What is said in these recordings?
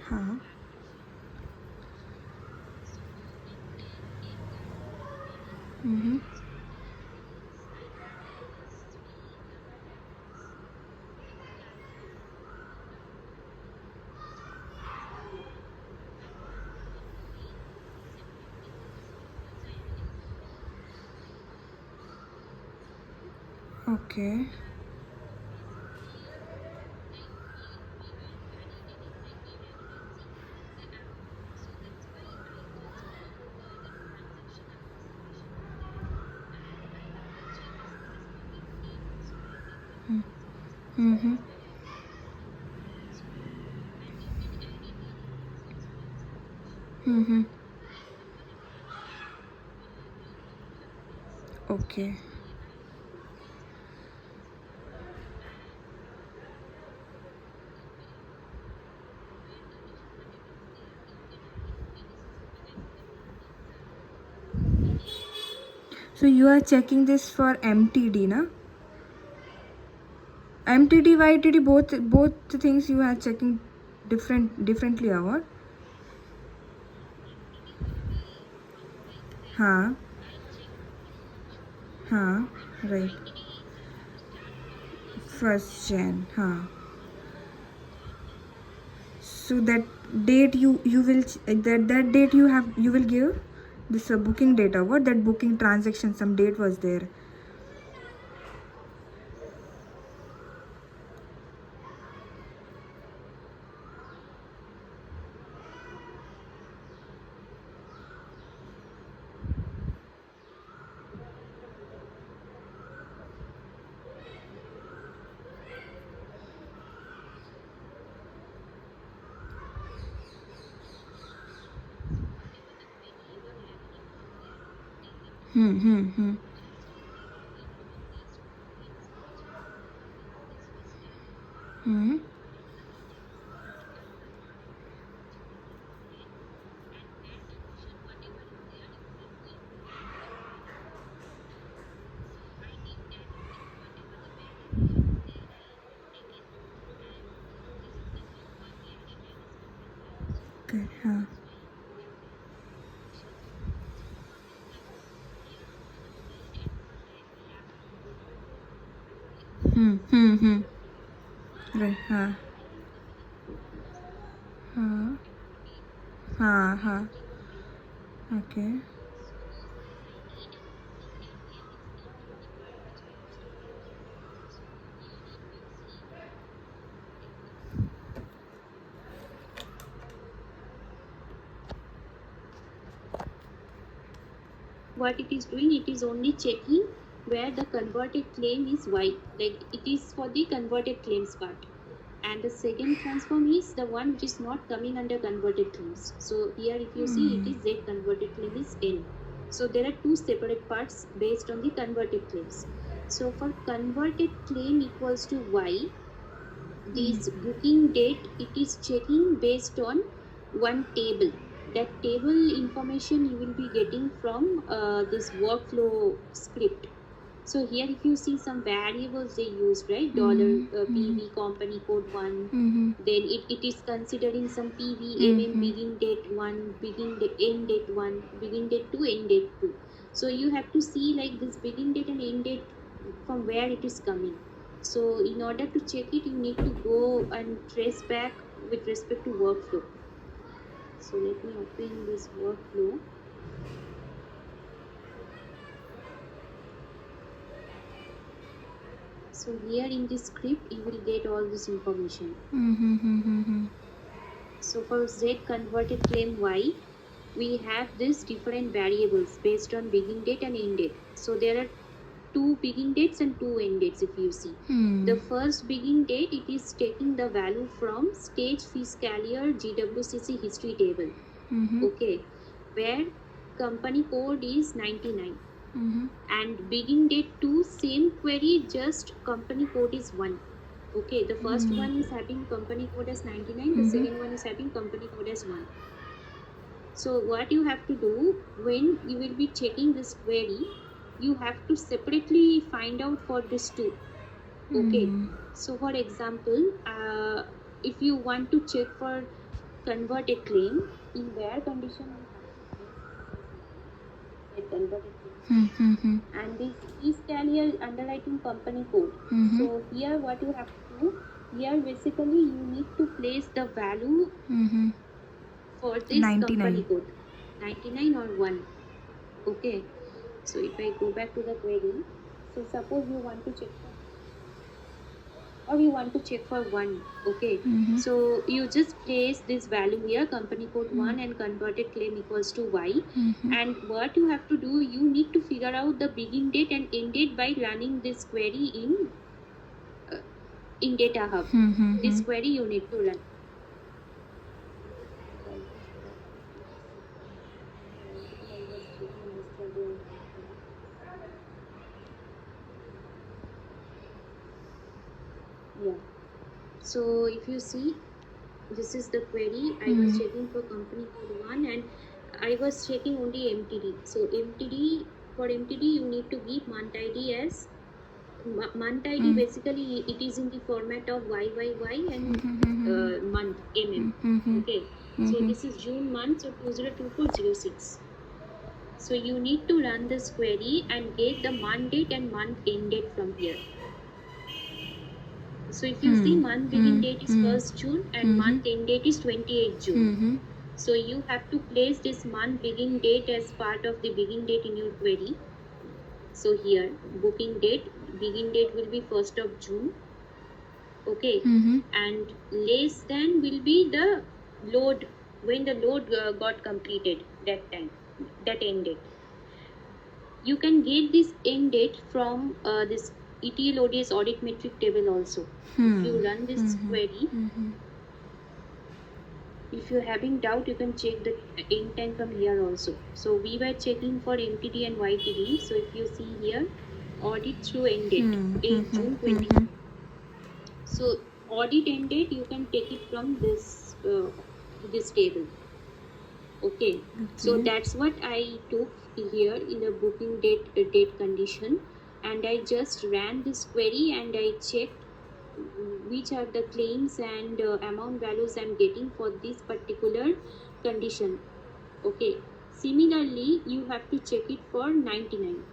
हाँ. Mm-hmm. Okay. Mm-hmm. Mm-hmm. Okay. So you are checking this for MTD, na? MTD, YTD, both the things you are checking differently, or? हाँ. हाँ. Right. First Jan. हाँ. So that date you will that date you will give this booking date, or what, that booking transaction, some date was there. Hmm. Hmm. Okay. हाँ. Hmm. Right. हाँ. हाँ. हाँ. हाँ. Okay. What it is doing, it is only checking where the converted claim is Y, like it is for the converted claims part. And the second transform is the one which is not coming under converted claims. So here if you see, it is Z converted claim is N. So there are two separate parts based on the converted claims. So for converted claim equals to Y, this booking date, it is checking based on one table. That table information you will be getting from this workflow script. So here if you see some variables they used, right, dollar PV company code 1, then it is considering some PV begin date 1, begin date end date 1, begin date 2, end date 2. So you have to see like this begin date and end date from where it is coming. So in order to check it, you need to go and trace back with respect to workflow. So let me open this workflow. So here in this script, you will get all this information. So for Z converted claim Y, we have these different variables based on begin date and end date. So there are two begin dates and two end dates if you see. The first begin date, it is taking the value from stage fiscalier GWCC history table. Okay, where company code is 99. And begin date 2, same query, just company code is 1. Okay, the first one is having company code as 99, the second one is having company code as 1. So what you have to do when you will be checking this query, you have to separately find out for this two. Okay, so for example, if you want to check for converted claim, in where condition you have to place get converted claim. And this can here underwriting company code. So here what you have to do, here basically you need to place the value for this 99. company code 99 or 1. Okay, so if I go back to the query, so suppose you want to check for or you want to check for 1. Okay, so you just place this value here, company code 1 and converted claim equals to y. And what you have to do, you need to figure out the begin date and end date by running this query in data hub. This query you need to run. Yeah, so if you see, this is the query. I was checking for company code 1 and I was checking only MTD. So for MTD you need to give month ID as month ID. Basically it is in the format of YYY and month MM. Okay, so this is June month, so 202406. So you need to run this query and get the month date and month end date from here. So if you see, month begin date is 1st June and month end date is 28th June. So you have to place this month begin date as part of the begin date in your query. So here booking date, begin date will be 1st of June. Okay, and less than will be the load, when the load got completed, that time, that end date. You can get this end date from this ETL ODS audit metric table also. If you run this query, if you're having doubt, you can check the end time from here also. So we were checking for MTD and YTD. So if you see here, audit through end date, 8 June 20. So audit end date, you can take it from this table. Okay, so that's what I took here in the booking date condition, and I just ran this query and I checked which are the claims and amount values I'm getting for this particular condition. Okay, similarly you have to check it for 99.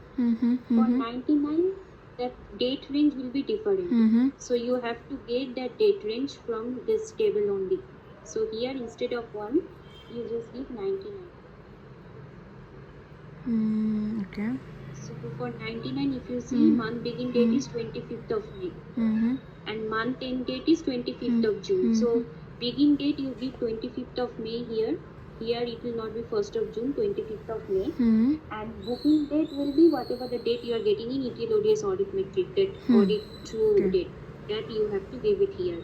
For 99, that date range will be different. So you have to get that date range from this table only. So here instead of 1, you just give 99. Okay. So for 99, if you see, month begin date is 25th of May and month end date is 25th of June. So begin date you give 25th of May here. Here it will not be 1st of June, 25th of May. And booking date will be whatever the date you are getting in ETL ODS audit metric, that audit through date, that you have to give it here.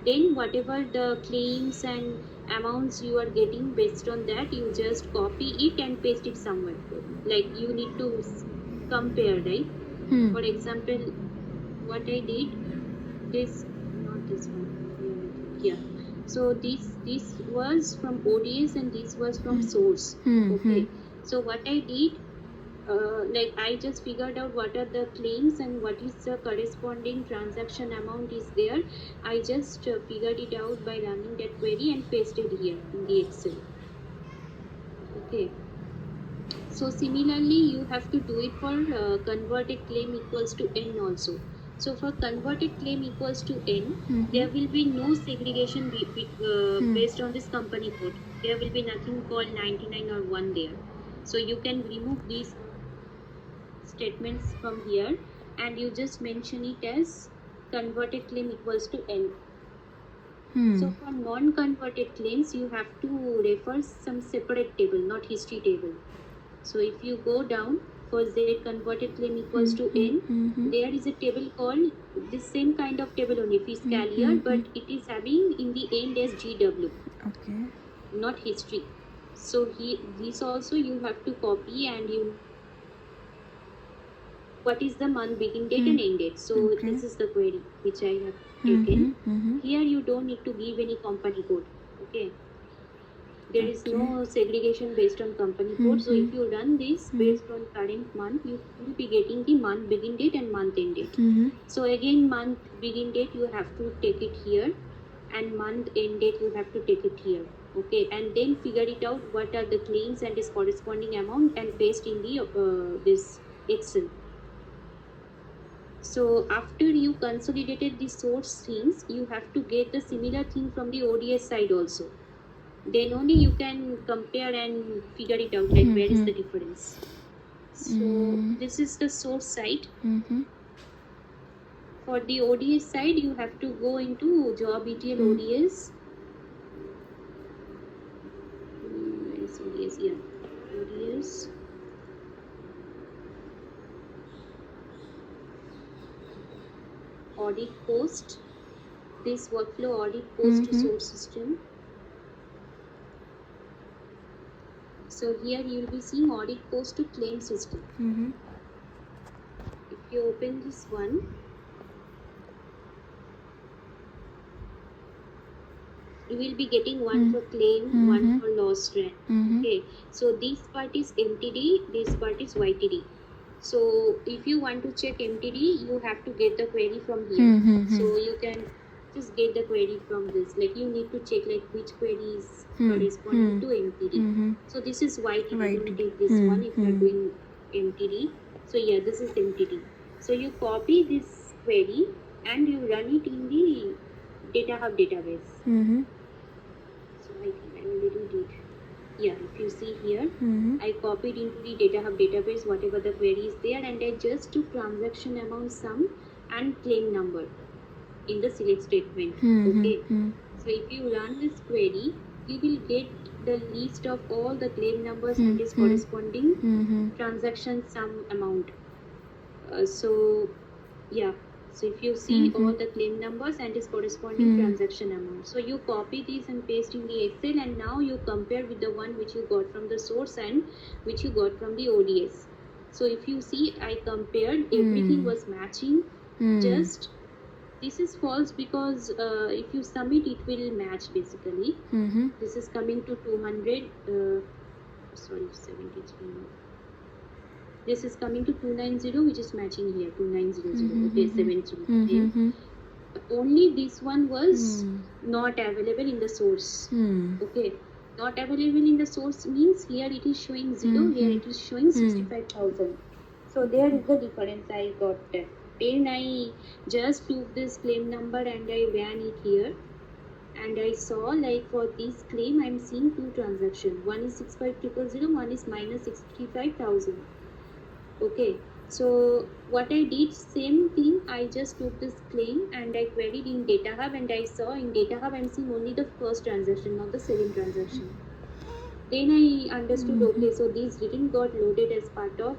Then whatever the claims and amounts you are getting, based on that you just copy it and paste it somewhere. Like you need to compare, right? For example, what I did, this, not this one, yeah. So this was from ODS and this was from source. Okay, so what I did, like I just figured out what are the claims and what is the corresponding transaction amount is there. I just figured it out by running that query and pasted here in the Excel. Okay, so similarly you have to do it for converted claim equals to N also. So for converted claim equals to N, there will be no segregation based on this company code. There will be nothing called 99 or 1 there. So you can remove these statements from here and you just mention it as converted claim equals to N. So for non-converted claims, you have to refer some separate table, not history table. So if you go down for Z converted claim equals to N, there is a table called the same kind of table only, fiscal but it is having in the end as GW. Okay. Not history. So this also you have to copy and you what is the month begin date and end date. So this is the query which I have taken. Here you don't need to give any company code. Okay. There is no segregation based on company code. So if you run this based on current month, you will be getting the month begin date and month end date. So again, month begin date you have to take it here and month end date you have to take it here. Okay, and then figure it out what are the claims and its corresponding amount and paste in the this Excel. So after you consolidated the source things, you have to get the similar thing from the ODS side also. Then only you can compare and figure it out, like where is the difference. So this is the source side. For the ODS side, you have to go into job ETL ODS. Where is ODS? Yeah, ODS. Audit post. This workflow audit post to source system. So here you will be seeing audit post to claim system. If you open this one, you will be getting one for claim, one for loss rent. Okay, so this part is MTD, this part is YTD. So if you want to check MTD, you have to get the query from here. So you can just get the query from this. Like you need to check like which query is corresponding to MTD. So this is YTD. Don't take this one if you are doing MTD. So yeah, this is MTD. So you copy this query and you run it in the Data Hub database. So I think I already did. Yeah, if you see here, I copied into the Data Hub database whatever the query is there, and I just took transaction amount sum and claim number in the select statement. Okay. So if you run this query, you will get the list of all the claim numbers and its corresponding transaction sum amount. So yeah, so if you see all the claim numbers and its corresponding transaction amount, so you copy these and paste in the Excel, and now you compare with the one which you got from the source and which you got from the ODS. So if you see, I compared, everything was matching. Just this is false because if you submit, it will match basically. This is coming to 200. Sorry, 73. This is coming to 290, which is matching here, 2900. Okay, 703. Only this one was not available in the source. Okay, not available in the source means here it is showing 0, here it is showing 65,000. So there is the difference I got that. Then I just took this claim number and I ran it here. And I saw like for this claim, I'm seeing two transactions. One is 65,000, one is minus 65,000. Okay, so what I did, same thing, I just took this claim and I queried in Data Hub, and I saw in Data Hub I'm seeing only the first transaction, not the second transaction. Then I understood, okay, so these didn't got loaded as part of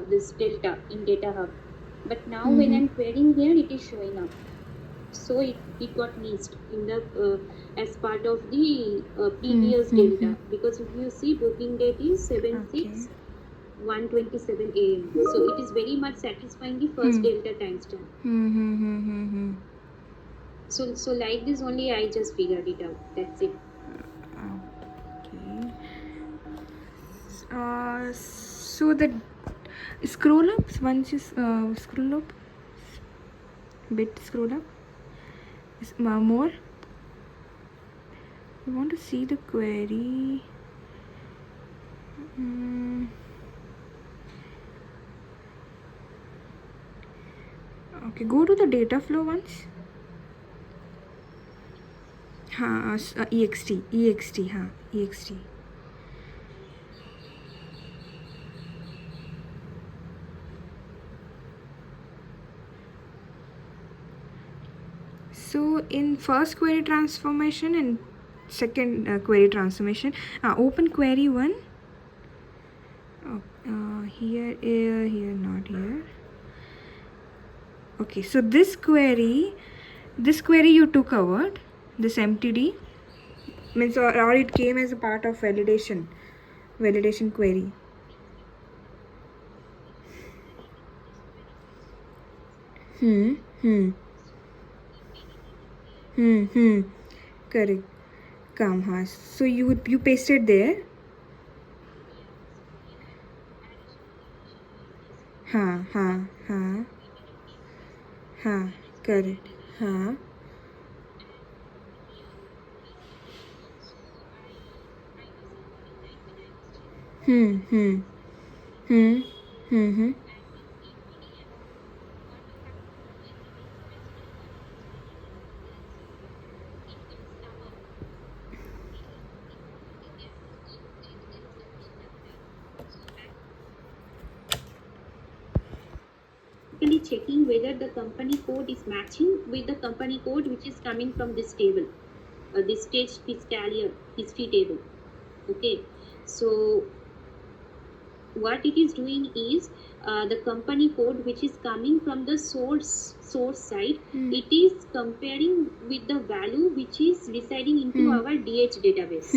this delta in Data Hub. But now when I'm querying here, it is showing up. So it got missed in the as part of the previous delta, because if you see booking date is 7/6. 1:27 a.m. So it is very much satisfying the first delta timestamp. So like this only I just figured it out. That's it. Okay. So the scroll up once you scroll up, bit scroll up. More. You want to see the query. Okay, go to the data flow once. ext, ext. So in first query transformation and second query transformation, open query 1. Here, not here. Okay, so this query you took out, this MTD means, or it came as a part of validation query. Correct. Come, so you pasted there. Correct. Hmm. Hmm. Hmm. Hmm. Hmm. Basically checking whether the company code is matching with the company code which is coming from this table, this stage fiscal history table. Okay, so what it is doing is the company code which is coming from the source side, it is comparing with the value which is residing into our DH database.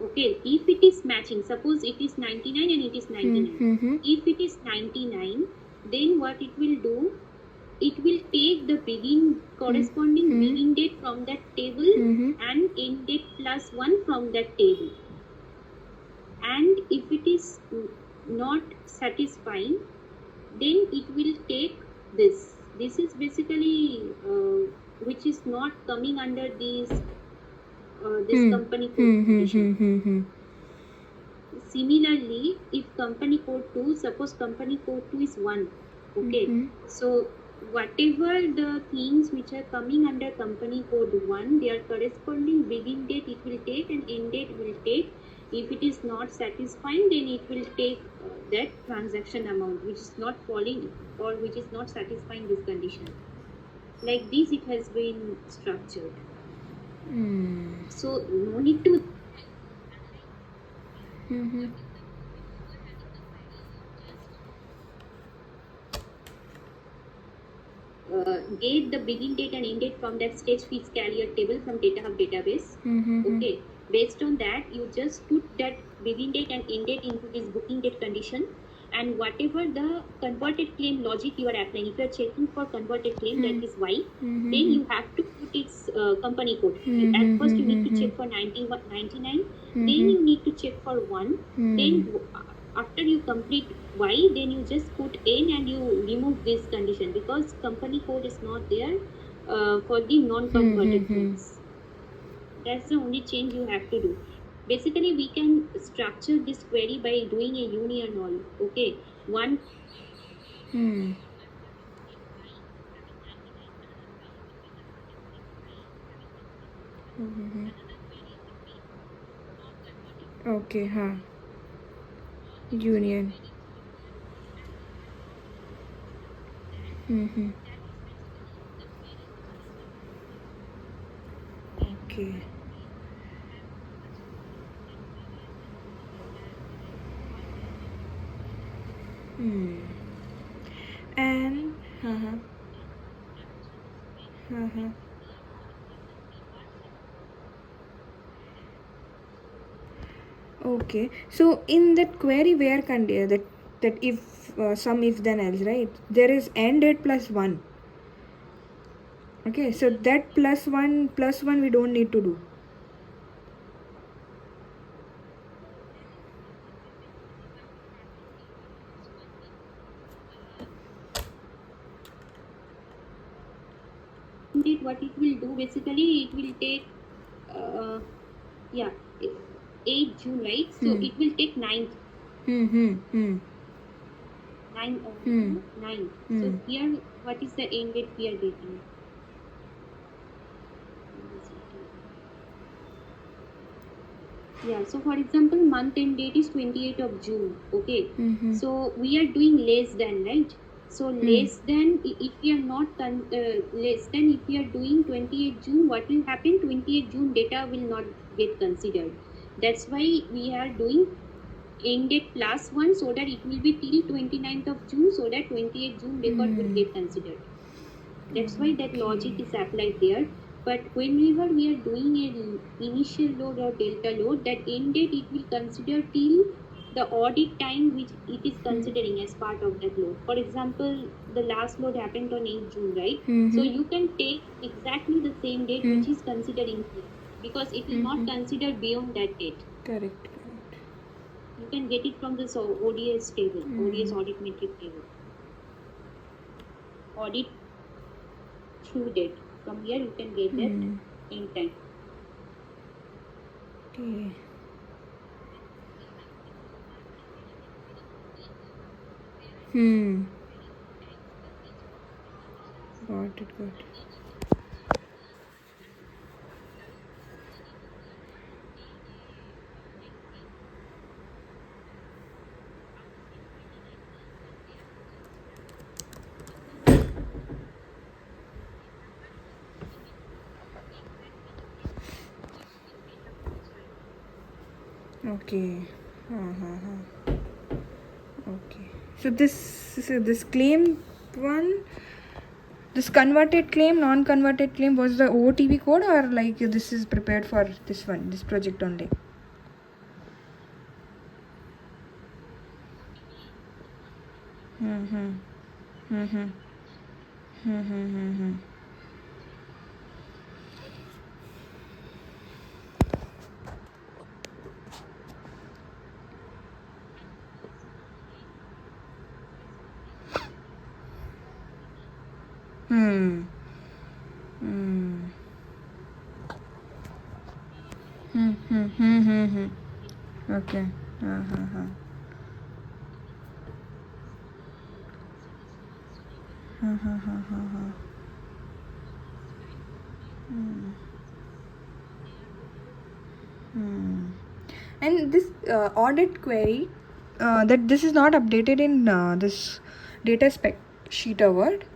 Okay, if it is matching, suppose it is 99 and it is 99. If it is 99, then what it will do, it will take the corresponding begin date from that table and end date plus 1 from that table. And if it is not satisfying, then it will take this is basically which is not coming under this company code condition. Similarly, if company code 2, suppose company code 2 is 1, okay, so whatever the things which are coming under company code 1, their corresponding begin date it will take and end date will take. If it is not satisfying, then it will take that transaction amount which is not falling or which is not satisfying this condition. Like this it has been structured. So no need to get the begin date and end date from that stage fees carrier table from Data Hub database. Okay, based on that, you just put that begin date and end date into this booking date condition, and whatever the converted claim logic you are applying, if you are checking for converted claim, that is Y, then you have to put its company code. At first, you need to check for 99, then you need to check for 1, then after you complete Y, then you just put N and you remove this condition because company code is not there for the non-converted claims. That's the only change you have to do. Basically, we can structure this query by doing a union all. Okay, one. Okay, huh. Union. Okay. And uh-huh. Okay. So in that query where that if some if then else, right? There is end date plus 1. Okay. So that plus 1 we don't need to do. What it will do basically, it will take uh, yeah 8 June, right? So it will take 9th. 9 9. So here what is the end date we are getting? Yeah, so for example, month end date is 28th of June. Okay, so we are doing less than, right? So less than, if we are not less than, if we are doing 28th June, what will happen? 28th June data will not get considered. That's why we are doing end date plus 1, so that it will be till 29th of June, so that 28th June record will get considered. That's why that logic is applied there. But whenever we are doing an initial load or delta load, that end date it will consider till the audit time which it is considering as part of that load. For example, the last load happened on 8th June, right? So you can take exactly the same date which is considering here, because it will not consider beyond that date. Correct. You can get it from this ODS table, ODS audit metric table. Audit through date. From here you can get that anytime. Okay. Hmm. Got it. Got it. Okay. Uh-huh. Okay. So this claim one, this converted claim, non-converted claim was the OTP code, or like this is prepared for this one, this project only? Mm-hmm. Mm-hmm. Mm-hmm. Hmm. Hmm. Hmm. Hmm. Hmm. Hmm. Hmm. Okay. Uh-huh. Uh-huh. Hmm. Hmm. And this audit query, that this is not updated in this data spec sheet award.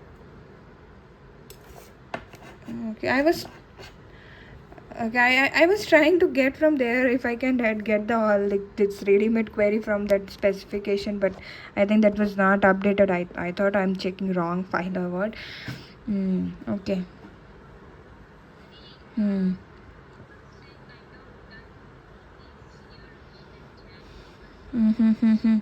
Okay, I was trying to get from there if I can get the like this ready-made query from that specification, but I think that was not updated. I thought I'm checking wrong file award. Hmm. Okay. Hmm. Mm-hmm. Mm-hmm.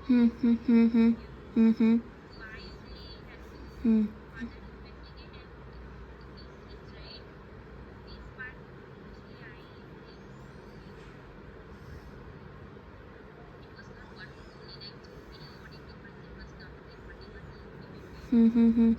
Mm-hmm. Mm-hmm. Mm-hmm. Mm-hmm. Mm-hmm. Mm-hmm.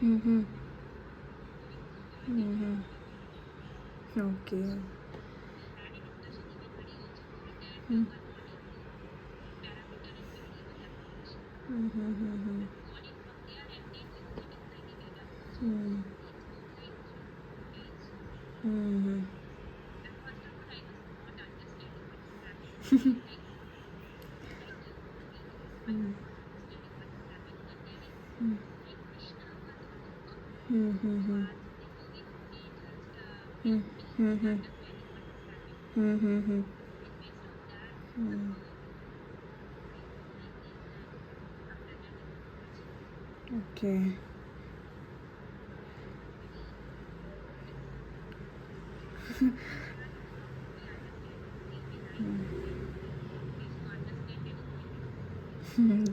Mm-hmm. Mm-hmm. Okay. Mm-hmm. Mm-hmm. Mm-hmm. Mm-hmm. Mm-hmm. Mm-hmm. Mm-hmm. Mm. Okay.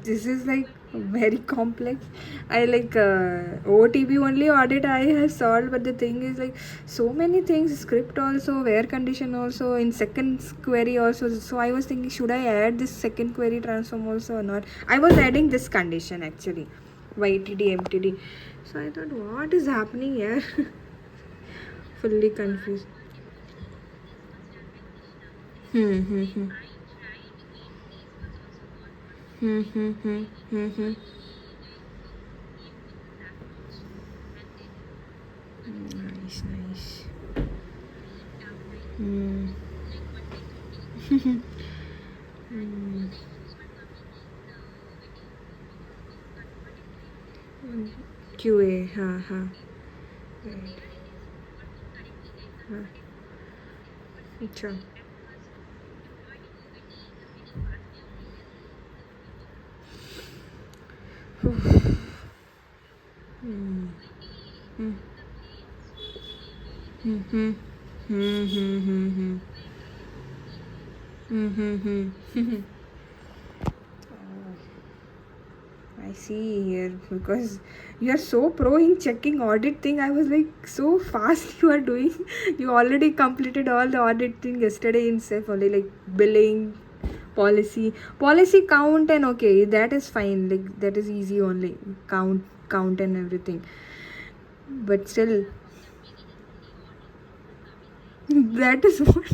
This is like very complex. I like OTB only audit I have solved, but the thing is like so many things. Script also, where condition also, in second query also. So I was thinking, should I add this second query transform also or not? I was adding this condition actually, YTD MTD. So I thought, what is happening here? Fully confused. Hmm. Hmm. Hmm. Hmm. Hmm. Hmm. Hmm. Hmm. Nice. Nice. Hmm. Hmm. QA, हाँ. Right. हाँ. अच्छा. Hmm. Hmm. Hmm. Hmm. Hmm. Hmm. Hmm. Hmm. Hmm. Hmm. I see. see here because you are so pro in checking audit thing. I was like so fast you are doing. You already completed all the audit thing yesterday itself only, like billing, policy count, and okay, that is fine. Like that is easy only, count and everything. But still, that is what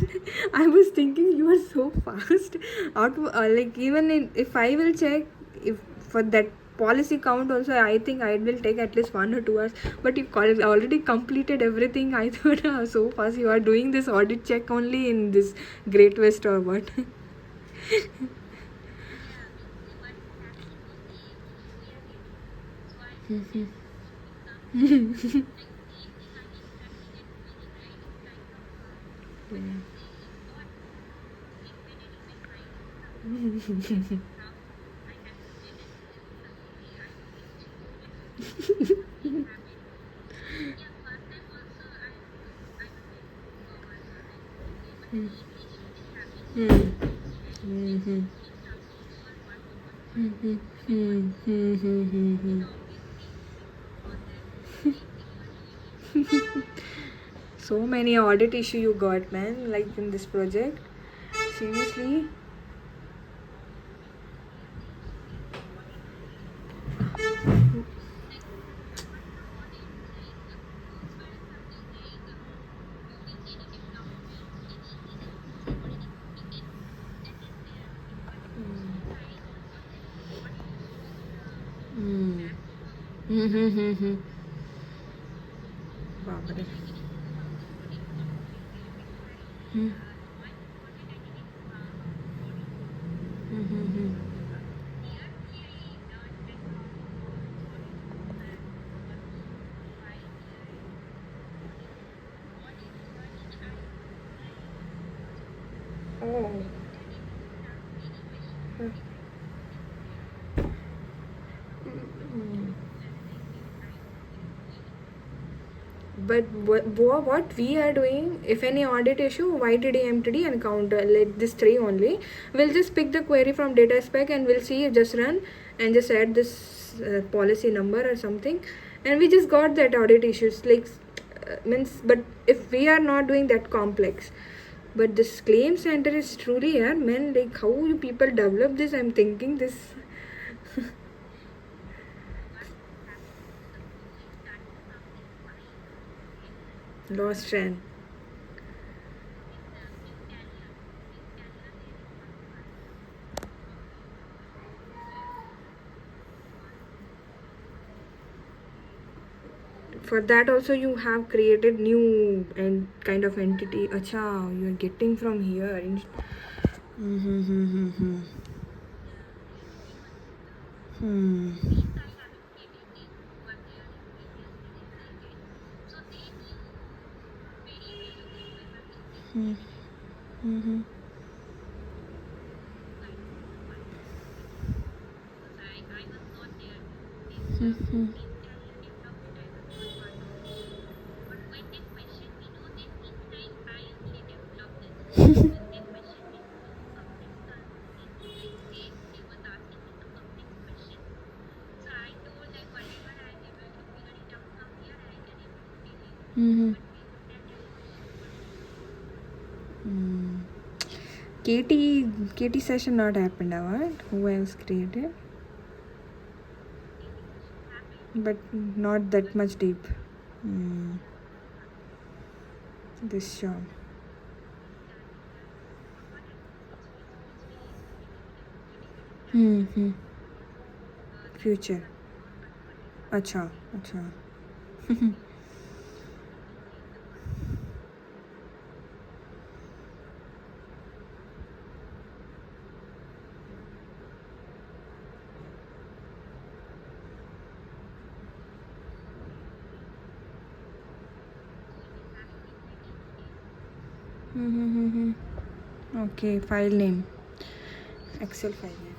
I was thinking. You are so fast. Like even if I will check if for that policy count also, I think I will take at least 1 or 2 hours. But you already completed everything. I thought so fast you are doing this audit check only in this Great West or what? Hmm. Mhm. Mhm. Mhm. Mhm. Mhm. So many audit issue you got, man, like in this project. Seriously? Hmm. Mm-hmm. Babare. Hmm. Mm-hmm. Oh. Mm. But what we are doing, if any audit issue, YTD, MTD, and counter, like this three only, we'll just pick the query from data spec and we'll see, just run and just add this policy number or something, and we just got that audit issues. Like, means, but if we are not doing that complex, but this claim center is truly, yeah, man, like how you people develop this? I'm thinking this. Lost trend. For that also you have created new and kind of entity. Acha, you are getting from here. Mm-hmm. Hmm. Hmm. Mm-hmm. Mm-hmm. Mm-hmm. Mm. KT session not happened, what? Who else created? But not that much deep. Mm. This show. Mm-hmm. Future. Acha. Acha. Mm-hmm. Okay, file name. Excel file name.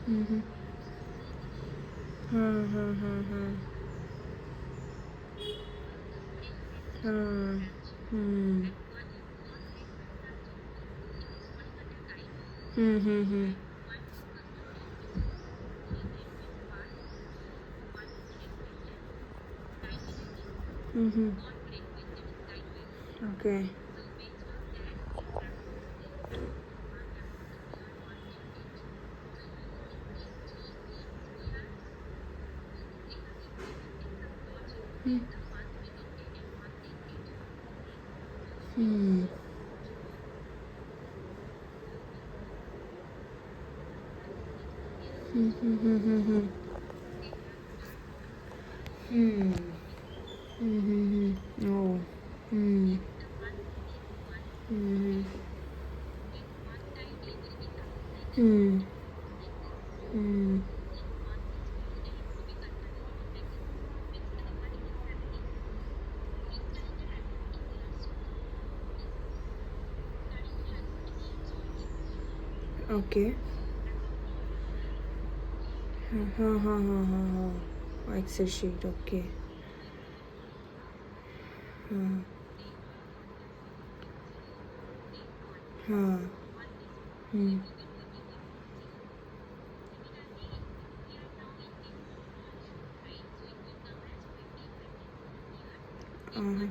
Mm-hmm. Hmm. Hmm. Hmm. Hmm. Hmm. Hmm. Hmm. Hmm. Hmm. Hmm. Okay. Hmm. Hmm. Hmm. Hmm. Hmm. Hmm. Hmm. Hmm. Hmm. Hmm. Oh. Hmm. Hmm. Hmm. Hmm. Okay. Ha ha ha ha ha ha. Excel sheet. Okay. Ha ha. Hmm. Uh-huh.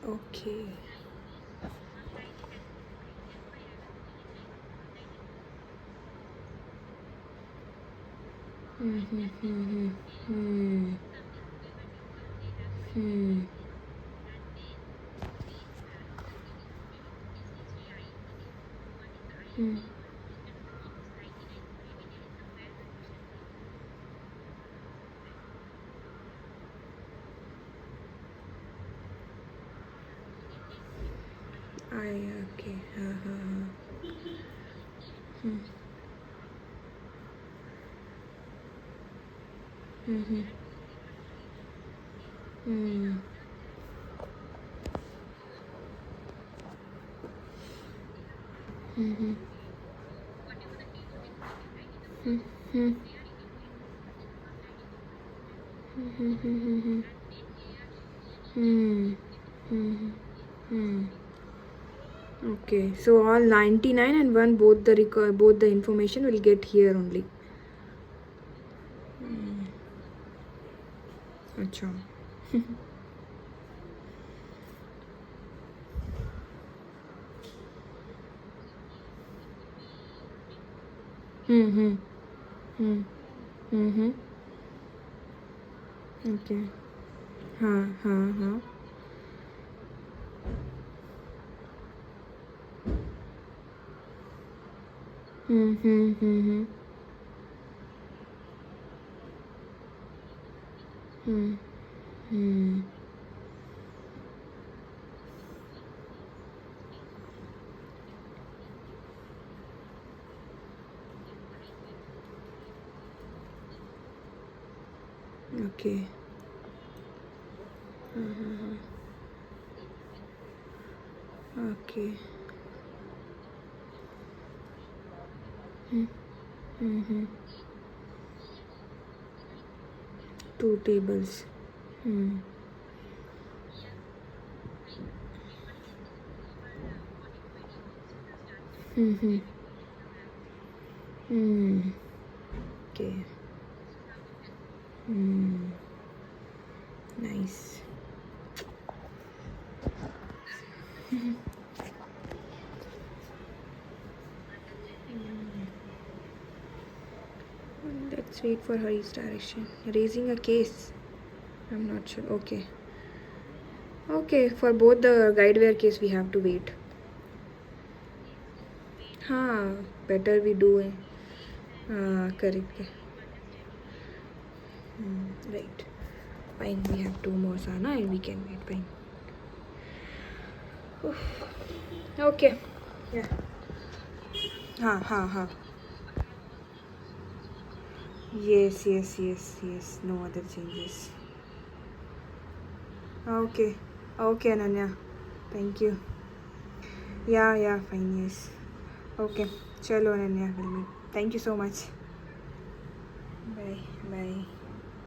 Okay. Hmm. Hmm. Hmm. Hmm. Hmm. Hmm. I okay. Ha ha ha. Hmm. Hmm. Hmm. Hmm. Hmm. Hmm. Hmm. Hmm. Hmm. Hmm. Hmm. Hmm. Hmm. Hmm. Okay, so all 99 and one both the both the information will get here only. Acha. Hmm. Hmm. Hmm. Hmm. Okay. Ha ha ha. Hmm. Hmm. Hmm. Hmm. Hmm. Okay. Okay. Hmm. Hmm. Two tables. Hmm. Hmm. Hmm. Hmm. Okay. Hmm. Nice. Let's wait for Hari's direction. Raising a case. I'm not sure. Okay. Okay, for both the guideware case, we have to wait. Huh, better we do it. Correct. Right. Fine, we have two more Sana and we can wait. Fine. Okay. Yeah. Ha. Yes, yes, yes, yes. No other changes. Okay. Okay, Ananya. Thank you. Yeah, fine, yes. Okay. Chalo, Ananya. We'll meet. Thank you so much. Bye. Bye.